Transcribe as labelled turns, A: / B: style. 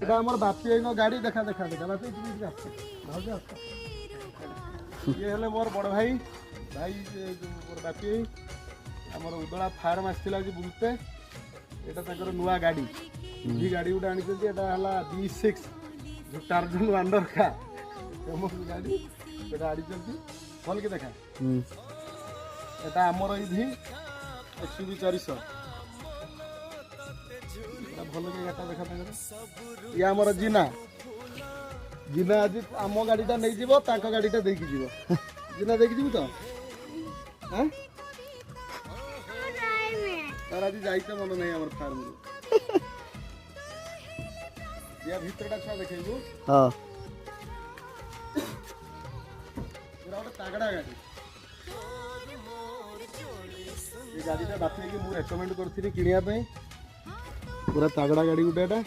A: এটা আমার বাপি গাড়ি দেখা দেখা দেখা বাপি তুমি ভালো আছো ये हेले मोर बड़ भाई भाई मोर बापी आमर उदला फार्म आसला आज बुलते एटा तकर नुआ गाड़ी ई गाड़ी उडा आनी छथि एटा हला B6 जो टार्जन वंडर का फेमस गाड़ी एटा आडी छथि फल के देखा एटा आमर इधि SUV 400 एटा भल के गाटा देखा तकर ये आमर जीना जीना आज आम गाड़ीटा नहीं जीव ताको गाड़ीटा देकी जीव जीना देकी जीव तो हां तार आज जाइते मन नहीं हमर फार्म रो या भीतरटा छा देखैबो हां पूरा ओटा तागड़ा गाड़ी ये गाड़ीटा बापे कि मु रेकमेंड करथिनी किनिया पे पूरा तागड़ा गाड़ी उठाटा